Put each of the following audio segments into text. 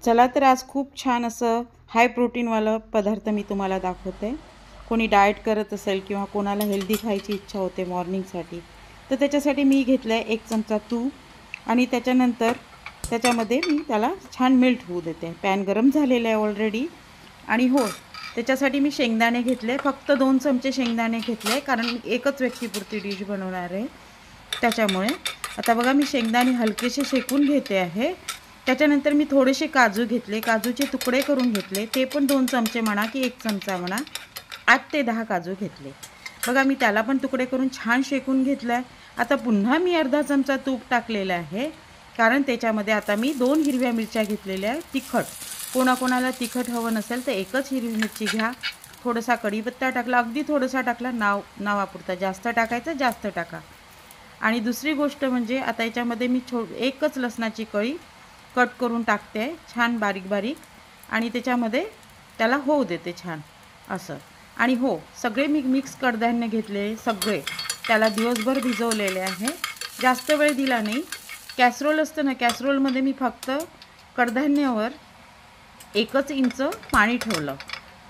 चला तर आज खूप छान असं हाय प्रोटीनवालं पदार्थ मी तुम्हाला दाखवते। कोणी डाएट करत असेल किंवा कोणाला हेल्दी खायची इच्छा होते मॉर्निंगसाठी, तर त्याच्यासाठी मी घेतलं आहे 1 चमचा तूप आणि त्याच्यानंतर त्याच्यामध्ये मी त्याला छान मेल्ट होऊ देते। पॅन गरम झालेला आहे ऑलरेडी। आणि हो, त्याच्यासाठी मी शेंगदाणे घेतले, फक्त 2 चमचे शेंगदाणे घेतले, कारण मी एकच व्यक्तीपुरती डिश बनवणार आहे त्याच्यामुळे। आता बघा मी शेंगदाणे हलकेसे शेकून घेते आहे। त्याच्यानंतर मी थोडेसे काजू घेतले, काजूचे तुकडे करून घेतले, ते पण 2 चमचे म्हणा की 1 चमचा म्हणा, 8 ते 10 काजू घेतले। बघा मी त्याला पण तुकडे करून छान शेकून घेतलं आहे। आता पुन्हा मी अर्धा चमचा तूप टाकलेलं आहे, कारण त्याच्यामध्ये आता मी 2 हिरव्या मिरच्या घेतलेल्या आहेत तिखट। कोणाकोणाला तिखट हवं नसेल तर एकच हिरवी मिरची घ्या। थोडासा कढीपत्ता टाकला, अगदी थोडासा टाकला, नावापुरता, जास्त टाकायचं जास्त टाका। आणि दुसरी गोष्ट म्हणजे आता याच्यामध्ये मी एकच लसणाची कळी कट करून टाकते छान बारीक बारीक, आणि त्याच्यामध्ये त्याला होऊ देते छान असं। आणि हो, सगळे मी मिक्स कडधान्य घेतले, सगळे त्याला दिवसभर भिजवलेले आहे, जास्त वेळ दिला नाही। कॅसरोल असतं ना, कॅसरोलमध्ये मी फक्त कडधान्यावर 1 इंच पाणी ठेवलं,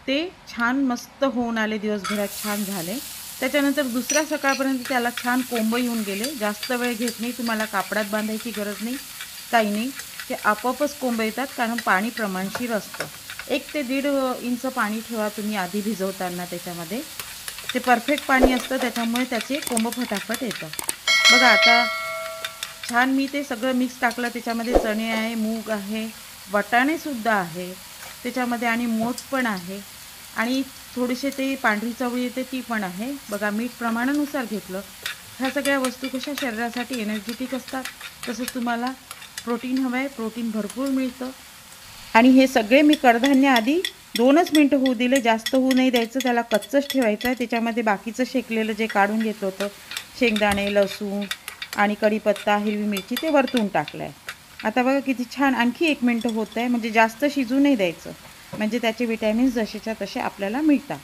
ते छान मस्त होऊन आले, दिवसभरात छान झाले। त्याच्यानंतर दुसऱ्या सकाळपर्यंत त्याला छान कोंब येऊन गेले। जास्त वेळ घेत नाही, तुम्हाला कापडात बांधायची गरज नाही, काही नाही, ते आपोआपच कोंब येतात, कारण पाणी प्रमाणशीर असतं। 1 ते 1.5 इंच पाणी ठेवा तुम्ही आधी भिजवताना, त्याच्यामध्ये ते परफेक्ट पाणी असतं, त्याच्यामुळे त्याचे कोंब फटाफट येतात। बघा आता छान मी ते सगळं मिक्स टाकलं, त्याच्यामध्ये चणे आहे, मूग आहे, वाटाणेसुद्धा आहे त्याच्यामध्ये, आणि मोठ पण आहे, आणि थोडेसे ते पांढरी चवळी येते ती पण आहे। बघा मीठ प्रमाणानुसार घेतलं। ह्या सगळ्या वस्तू कशा शरीरासाठी एनर्जेटिक असतात, तसंच तुम्हाला प्रोटीन हवं आहे, प्रोटीन भरपूर मिळतं। आणि हे सगळे मी कडधान्य आधी 2च मिनटं होऊ दिले, जास्त होऊ नाही द्यायचं, त्याला कच्चंच ठेवायचं आहे। त्याच्यामध्ये बाकीचं शेकलेलं जे काढून घेतलं होतं, शेंगदाणे, लसूण आणि कढीपत्ता, हिरवी मिरची, ते वरतून टाकलं आहे। आता बघा किती छान, आणखी 1 मिनटं होतं आहे, म्हणजे जास्त शिजू नाही द्यायचं, म्हणजे त्याचे विटॅमिन्स जसेच्या तसे आपल्याला मिळतात।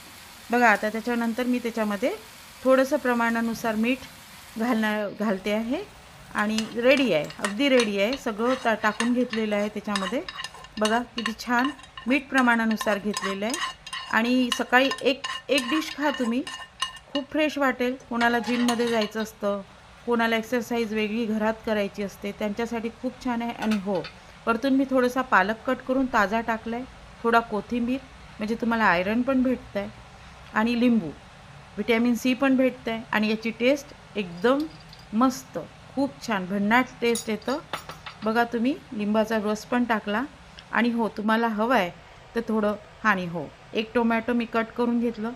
बघा आता त्याच्यानंतर मी त्याच्यामध्ये थोडंसं प्रमाणानुसार मीठ घालते आहे, आणि रेडी आहे, अगदी रेडी आहे, सगळं टाकून घेतलेलं आहे त्याच्यामध्ये। बघा किती छान मीठ प्रमाणानुसार घेतलेलं आहे। आणि सकाळी एक डिश खा तुम्ही, खूप फ्रेश वाटेल। कोणाला जिममध्ये जायचं असतं, कोणाला एक्सरसाइज वेगळी घरात करायची असते, त्यांच्यासाठी खूप छान आहे। आणि हो, वरतून मी थोडासा पालक कट करून ताजा टाकला आहे, थोडा कोथिंबीर, म्हणजे तुम्हाला आयरन पण भेटतं आहे, आणि लिंबू, विटॅमिन सी पण भेटतं आहे, आणि याची टेस्ट एकदम मस्त, खूप छान भन्नाट टेस्ट येतं। बघा तुम्ही लिंबाचा रस पण टाकला, आणि हो तुम्हाला हवं आहे तर थोडं, आणि हो 1 टोमॅटो मी कट करून घेतलं।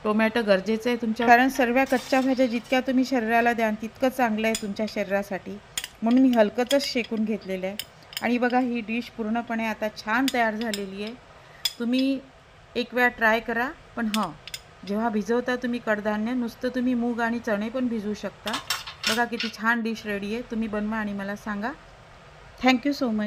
टोमॅटो गरजेचं आहे तुमच्या, कारण सर्व कच्च्या भाज्या जितक्या तुम्ही शरीराला द्याल तितकं चांगलं आहे तुमच्या शरीरासाठी, म्हणून मी हलकंच शेकून घेतलेलं आहे। आणि बघा ही डिश पूर्णपणे आता छान तयार झालेली आहे। तुम्ही एक वेळा ट्राय करा, पण हां, जेव्हा भिजवता तुम्ही कडधान्य, नुसतं तुम्ही मूग आणि चणे पण भिजवू शकता। बघा किती छान डिश रेडी आहे, तुम्ही बनवा आणि मला सांगा। Thank you so much.